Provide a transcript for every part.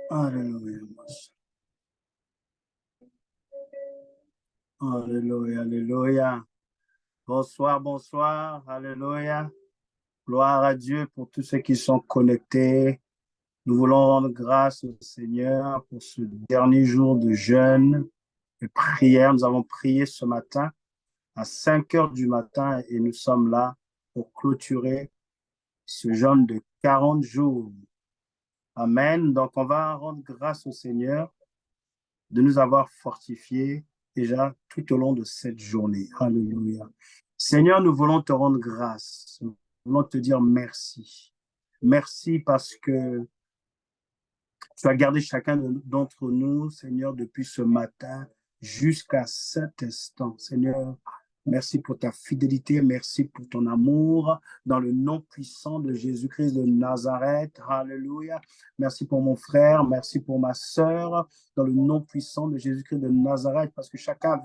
Alléluia. Alléluia, alléluia. Bonsoir, bonsoir. Alléluia. Gloire à Dieu pour tous ceux qui sont connectés. Nous voulons rendre grâce au Seigneur pour ce dernier jour de jeûne et prière. Nous avons prié ce matin à 5 heures du matin et nous sommes là pour clôturer ce jeûne de 40 jours. Amen. Donc, on va rendre grâce au Seigneur de nous avoir fortifiés déjà tout au long de cette journée. Alléluia. Seigneur, nous voulons te rendre grâce. Nous voulons te dire merci. Merci parce que tu as gardé chacun d'entre nous, Seigneur, depuis ce matin jusqu'à cet instant. Seigneur, merci pour ta fidélité, merci pour ton amour dans le nom puissant de Jésus-Christ de Nazareth. Alléluia. Merci pour mon frère, merci pour ma sœur dans le nom puissant de Jésus-Christ de Nazareth parce que chacun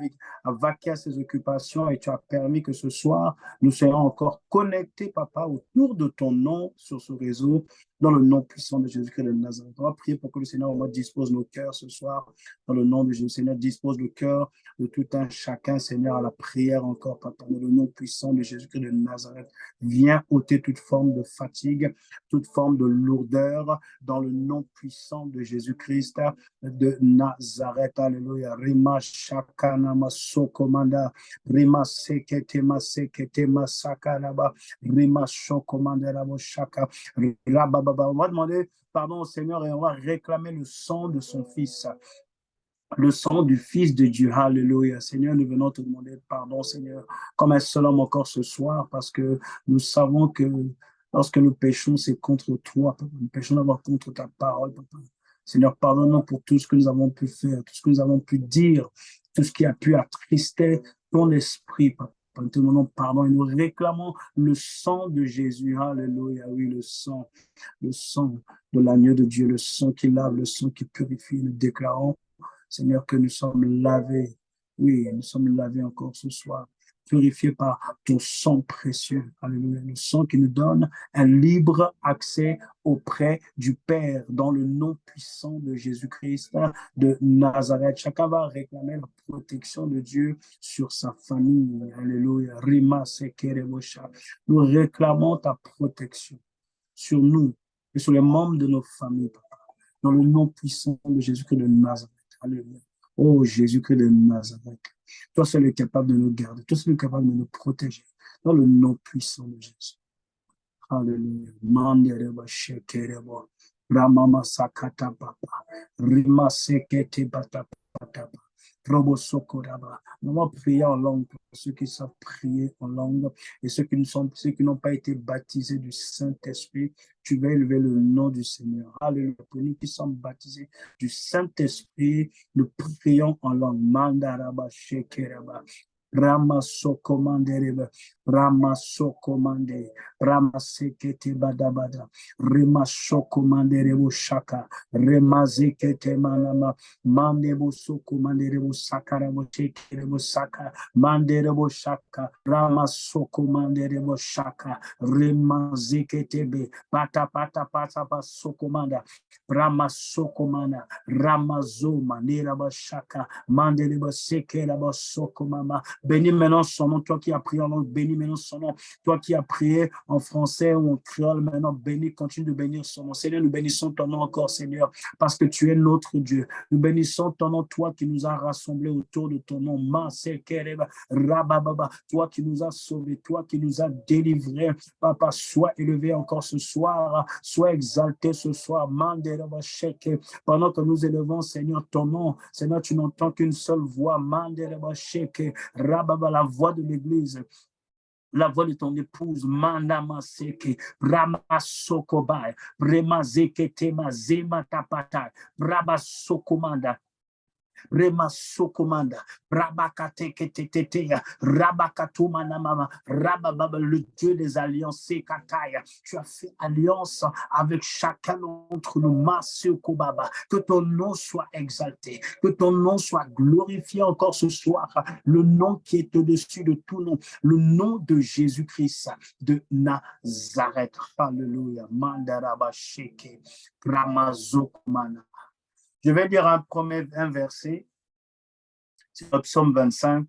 a vaqué à ses occupations et tu as permis que ce soir, nous soyons encore connectés, Papa, autour de ton nom sur ce réseau dans le nom puissant de Jésus-Christ de Nazareth. On va prier pour que le Seigneur dispose nos cœurs ce soir. Dans le nom de Jésus, Seigneur, dispose le cœur de tout un chacun, Seigneur, à la prière encore, Papa. Dans le nom puissant de Jésus-Christ de Nazareth, viens ôter toute forme de fatigue, toute forme de lourdeur, dans le nom puissant de Jésus-Christ de Nazareth. Alléluia. Rima shakana masokomanda, rima sekete masekete masakaraba, rima shokomanda rabo shaka. On va demander pardon au Seigneur et on va réclamer le sang de son Fils, le sang du Fils de Dieu. Alléluia. Seigneur, nous venons te demander pardon, Seigneur, comme un seul homme encore ce soir, parce que nous savons que lorsque nous péchons, c'est contre toi, Papa. Nous péchons d'abord contre ta parole, Papa. Seigneur, pardonne-nous pour tout ce que nous avons pu faire, tout ce que nous avons pu dire, tout ce qui a pu attrister ton esprit, Papa. Nous te demandons pardon et nous réclamons le sang de Jésus. Alléluia. Oui, le sang de l'agneau de Dieu, le sang qui lave, le sang qui purifie. Nous déclarons, Seigneur, que nous sommes lavés. Oui, nous sommes lavés encore ce soir, purifiés par ton sang précieux. Alléluia. Le sang qui nous donne un libre accès auprès du Père dans le nom puissant de Jésus-Christ de Nazareth. Chacun va réclamer la protection de Dieu sur sa famille. Alléluia. Rima sekerebosha. Nous réclamons ta protection sur nous et sur les membres de nos familles, Papa, dans le nom puissant de Jésus-Christ de Nazareth. Alléluia. Oh Jésus-Christ de Nazareth, toi seul es capable de nous garder, toi seul es capable de nous protéger, dans le nom puissant de Jésus. Alléluia. Mandereba shekereba. Ramama sakata papa. Rima sekete bata papa. Robo sokoraba. On va prier en langue pour ceux qui savent prier en langue et ceux qui n'ont pas été baptisés du Saint-Esprit. Tu vas élever le nom du Seigneur. Alléluia. Pour nous qui sommes baptisés du Saint-Esprit, nous prions en langue. Mandaraba shekeraba. Ramasokomande, Ramasokomande, Ramasekete badabada, Remasokomande rebo shaka, Remazekete manama, Mandebo sokomande rebo saka, rebo teke rebo saka, Manderebo shaka, Ramasokomande rebo shaka, Remazekete be, pata pata pata pasokomanda, Ramasokomana, Ramazoma, Neraba shaka, Manderebo seke rebo sokomama. Bénis maintenant son nom, toi qui as prié en langue, bénis maintenant son nom, toi qui as prié en français ou en créole, maintenant bénis, continue de bénir son nom. Seigneur, nous bénissons ton nom encore, Seigneur, parce que tu es notre Dieu. Nous bénissons ton nom, toi qui nous as rassemblés autour de ton nom. Toi qui nous as sauvés, toi qui nous as délivrés. Papa, sois élevé encore ce soir, sois exalté ce soir. Pendant que nous élevons, Seigneur, ton nom, Seigneur, tu n'entends qu'une seule voix. La voix de l'Église, la voix de ton épouse, Manamaseke, Ramasokobai, Remazeke Temazema Tapata, Rabasokomanda. Remasokomanda, Rabakateketeteya, Rabakatumanamama, Rabababa, le Dieu des alliances, Kataya. Tu as fait alliance avec chacun d'entre nous, Masukobaba. Que ton nom soit exalté, que ton nom soit glorifié encore ce soir. Le nom qui est au-dessus de tout nom, le nom de Jésus-Christ de Nazareth. Alléluia. Mandaraba Sheke, Ramazokumana. Je vais lire un verset, c'est le psaume 25,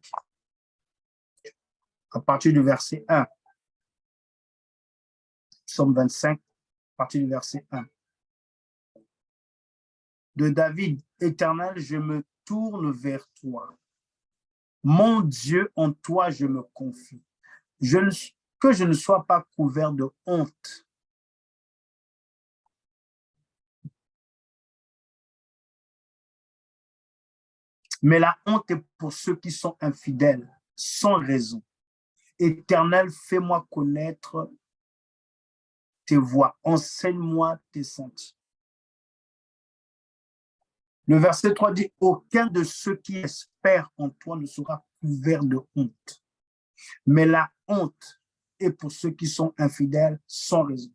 à partir du verset 1. Psaume 25, à partir du verset 1. De David, Éternel, je me tourne vers toi. Mon Dieu, en toi je me confie. Que je ne sois pas couvert de honte. Mais la honte est pour ceux qui sont infidèles, sans raison. Éternel, fais-moi connaître tes voies. Enseigne-moi tes sentiers. Le verset 3 dit, aucun de ceux qui espèrent en toi ne sera couvert de honte. Mais la honte est pour ceux qui sont infidèles, sans raison.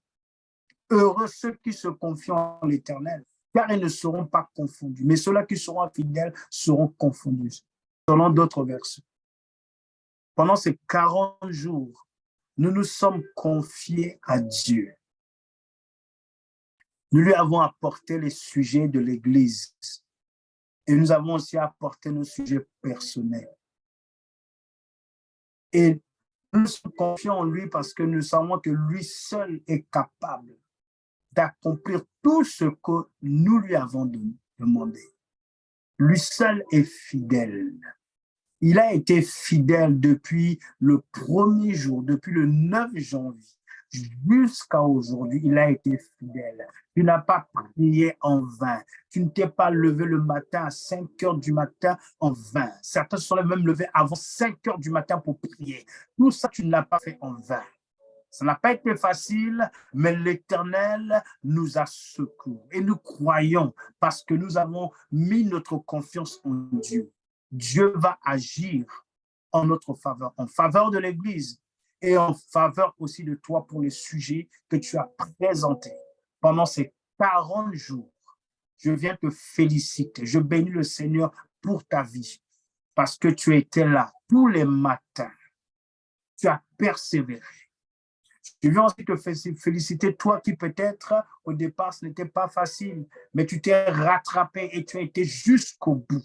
Heureux ceux qui se confient en l'Éternel, car ils ne seront pas confondus. Mais ceux-là qui seront infidèles seront confondus. Selon d'autres versets. Pendant ces 40 jours, nous nous sommes confiés à Dieu. Nous lui avons apporté les sujets de l'Église. Et nous avons aussi apporté nos sujets personnels. Et nous sommes confiants en lui parce que nous savons que lui seul est capable d'accomplir tout ce que nous lui avons demandé. Lui seul est fidèle. Il a été fidèle depuis le premier jour, depuis le 9 janvier, jusqu'à aujourd'hui, il a été fidèle. Tu n'as pas prié en vain. Tu ne t'es pas levé le matin à 5 heures du matin en vain. Certains se sont même levés avant 5 heures du matin pour prier. Tout ça, tu ne l'as pas fait en vain. Ça n'a pas été facile, mais l'Éternel nous a secourus. Et nous croyons parce que nous avons mis notre confiance en Dieu. Dieu va agir en notre faveur, en faveur de l'Église et en faveur aussi de toi pour les sujets que tu as présentés pendant ces 40 jours. Je viens te féliciter. Je bénis le Seigneur pour ta vie parce que tu étais là tous les matins. Tu as persévéré. Je viens aussi te féliciter, toi qui peut-être au départ ce n'était pas facile, mais tu t'es rattrapé et tu as été jusqu'au bout.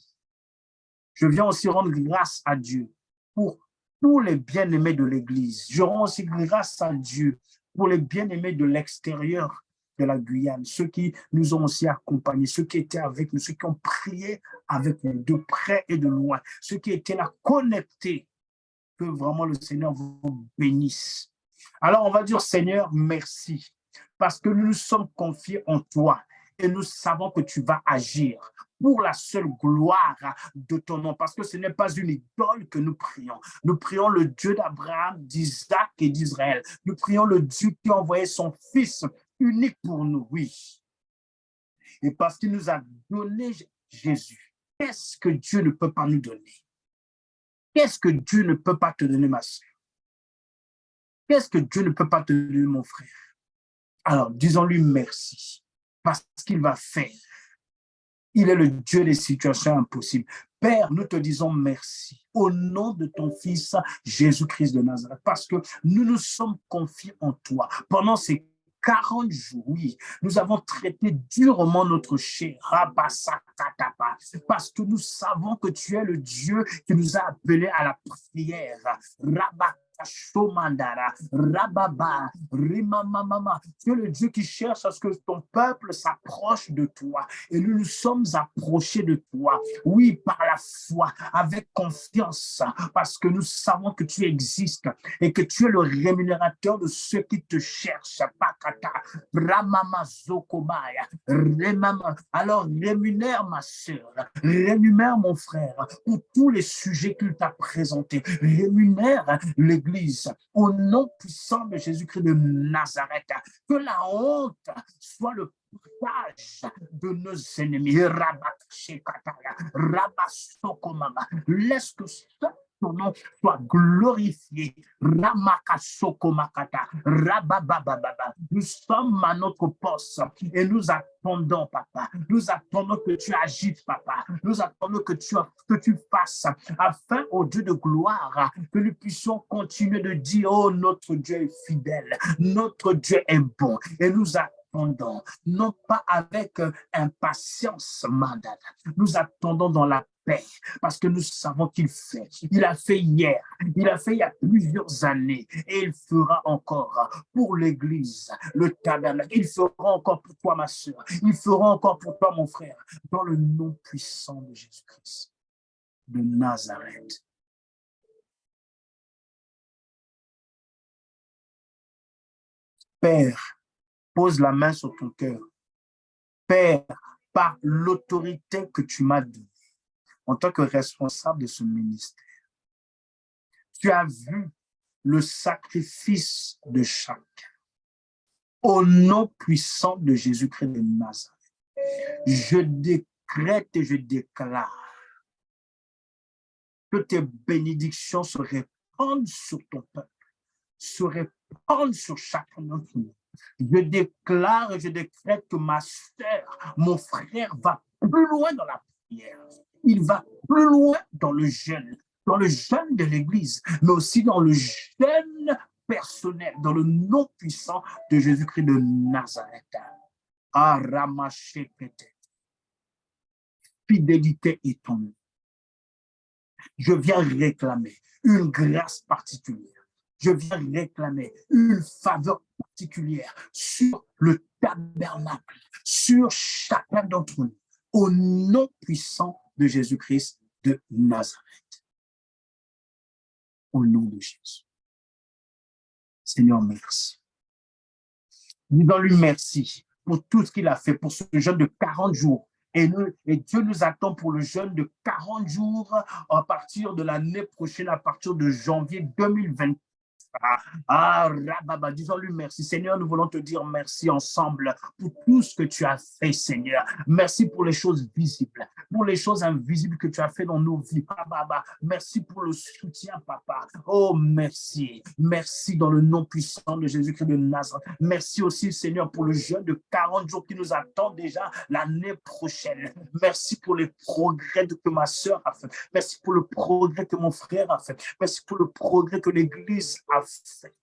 Je viens aussi rendre grâce à Dieu pour tous les bien-aimés de l'Église. Je rends aussi grâce à Dieu pour les bien-aimés de l'extérieur de la Guyane, ceux qui nous ont aussi accompagnés, ceux qui étaient avec nous, ceux qui ont prié avec nous de près et de loin, ceux qui étaient là connectés. Que vraiment le Seigneur vous bénisse. Alors, on va dire, Seigneur, merci, parce que nous nous sommes confiés en toi et nous savons que tu vas agir pour la seule gloire de ton nom, parce que ce n'est pas une idole que nous prions. Nous prions le Dieu d'Abraham, d'Isaac et d'Israël. Nous prions le Dieu qui a envoyé son Fils unique pour nous, oui. Et parce qu'il nous a donné Jésus, qu'est-ce que Dieu ne peut pas nous donner? Qu'est-ce que Dieu ne peut pas te donner, ma soeur? Qu'est-ce que Dieu ne peut pas te donner, mon frère? Alors, disons-lui merci, parce qu'il va faire. Il est le Dieu des situations impossibles. Père, nous te disons merci au nom de ton Fils Jésus-Christ de Nazareth, parce que nous nous sommes confiés en toi. Pendant ces 40 jours, oui, nous avons traité durement notre chair, parce que nous savons que tu es le Dieu qui nous a appelés à la prière. Rababa, Rimamamama. Tu es le Dieu qui cherche à ce que ton peuple s'approche de toi. Et nous nous sommes approchés de toi. Oui, par la foi, avec confiance, parce que nous savons que tu existes et que tu es le rémunérateur de ceux qui te cherchent. Alors, rémunère ma soeur, rémunère mon frère pour tous les sujets qu'il t'a présentés. Rémunère l'Église au nom puissant de Jésus-Christ de Nazareth. Que la honte soit le partage de nos ennemis. Laisse que ton nom soit glorifié. Nous sommes à notre poste et nous attendons, papa. Nous attendons que tu agites, papa. Nous attendons que tu fasses afin, au Dieu de gloire, que nous puissions continuer de dire, oh, notre Dieu est fidèle, notre Dieu est bon. Et nous attendons attendons, non pas avec impatience, madame. Nous attendons dans la paix, parce que nous savons qu'il fait. Il a fait hier, il a fait il y a plusieurs années, et il fera encore pour l'Église, le tabernacle. Il fera encore pour toi, ma soeur. Il fera encore pour toi, mon frère, dans le nom puissant de Jésus-Christ de Nazareth. Père, pose la main sur ton cœur. Père, par l'autorité que tu m'as donnée en tant que responsable de ce ministère, tu as vu le sacrifice de chacun. Au nom puissant de Jésus-Christ de Nazareth, je décrète et je déclare que tes bénédictions se répandent sur ton peuple, se répandent sur chacun d'entre nous. Je déclare et je décrète que ma sœur, mon frère va plus loin dans la prière. Il va plus loin dans le jeûne de l'Église, mais aussi dans le jeûne personnel, dans le nom puissant de Jésus-Christ de Nazareth. Fidélité est ton nom. Je viens réclamer une grâce particulière. Je viens réclamer une faveur particulière sur le tabernacle, sur chacun d'entre nous, au nom puissant de Jésus-Christ de Nazareth. Au nom de Jésus. Seigneur, merci. Disons-lui merci pour tout ce qu'il a fait, pour ce jeûne de 40 jours. Et Dieu nous attend pour le jeûne de 40 jours à partir de l'année prochaine, à partir de janvier 2024. Disons-lui merci. Seigneur, nous voulons te dire merci ensemble pour tout ce que tu as fait, Seigneur. Merci pour les choses visibles, pour les choses invisibles que tu as fait dans nos vies. Merci pour le soutien, papa. Oh, merci. Merci dans le nom puissant de Jésus-Christ de Nazareth. Merci aussi, Seigneur, pour le jeûne de 40 jours qui nous attend déjà l'année prochaine. Merci pour les progrès que ma sœur a fait. Merci pour le progrès que mon frère a fait. Merci pour le progrès que l'Église a fait.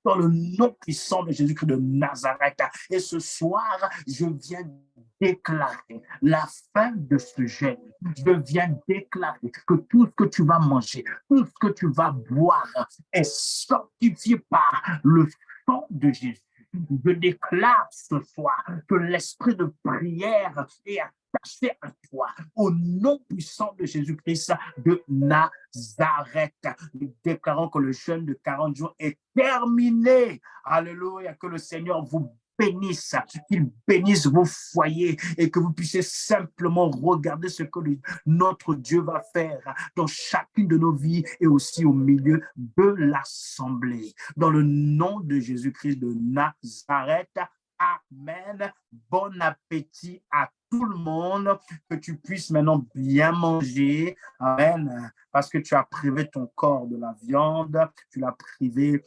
Dans le nom puissant de Jésus-Christ de Nazareth. Et ce soir, je viens déclarer la fin de ce jeûne. Je viens déclarer que tout ce que tu vas manger, tout ce que tu vas boire est sanctifié par le sang de Jésus. Je déclare ce soir que l'esprit de prière est attaché à toi, au nom puissant de Jésus-Christ de Nazareth. Nous déclarons que le jeûne de 40 jours est terminé. Alléluia, que le Seigneur vous bénisse, qu'il bénisse vos foyers et que vous puissiez simplement regarder ce que notre Dieu va faire dans chacune de nos vies et aussi au milieu de l'assemblée. Dans le nom de Jésus-Christ de Nazareth, amen. Bon appétit à tout le monde, que tu puisses maintenant bien manger, amen, parce que tu as privé ton corps de la viande, tu l'as privé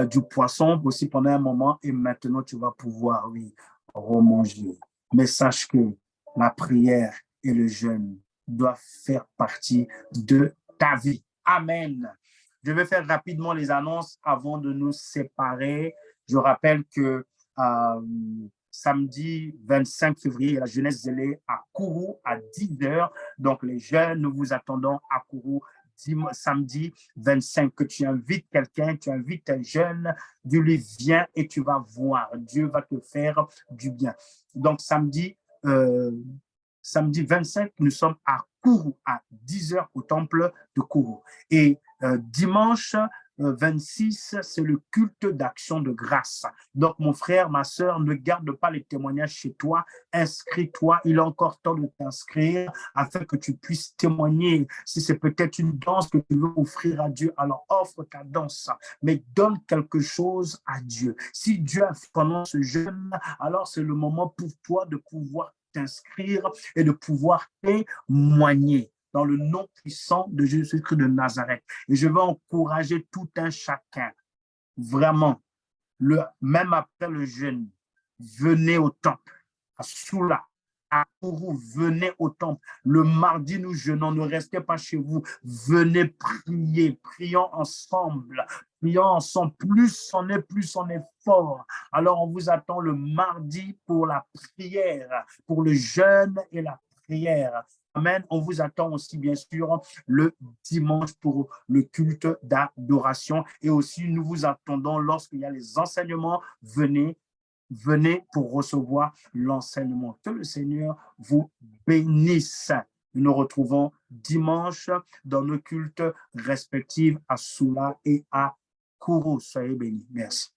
du poisson aussi pendant un moment et maintenant tu vas pouvoir, oui, remanger. Mais sache que la prière et le jeûne doivent faire partie de ta vie. Amen. Je vais faire rapidement les annonces avant de nous séparer. Je rappelle que samedi 25 février, la jeunesse zélée à Kourou à 10h. Donc les jeunes, nous vous attendons à Kourou samedi 25, que tu invites quelqu'un, tu invites un jeune, Dieu lui vient et tu vas voir, Dieu va te faire du bien. Donc samedi 25, nous sommes à Kourou, à 10h au temple de Kourou. Et dimanche 26, c'est le culte d'action de grâce. Donc, mon frère, ma sœur, ne garde pas les témoignages chez toi. Inscris-toi. Il est encore temps de t'inscrire afin que tu puisses témoigner. Si c'est peut-être une danse que tu veux offrir à Dieu, alors offre ta danse. Mais donne quelque chose à Dieu. Si Dieu a fait pendant ce jeûne, alors c'est le moment pour toi de pouvoir t'inscrire et de pouvoir témoigner dans le nom puissant de Jésus-Christ de Nazareth. Et je veux encourager tout un chacun, vraiment, même après le jeûne, venez au temple, à Soula, à Kourou, venez au temple. Le mardi, nous jeûnons, ne restez pas chez vous. Venez prier, prions ensemble. Prions ensemble. Plus on est fort. Alors, on vous attend le mardi pour la prière, pour le jeûne et la prière. Amen. On vous attend aussi, bien sûr, le dimanche pour le culte d'adoration. Et aussi, nous vous attendons lorsqu'il y a les enseignements. Venez pour recevoir l'enseignement. Que le Seigneur vous bénisse. Nous nous retrouvons dimanche dans nos cultes respectifs à Soula et à Kourou. Soyez bénis. Merci.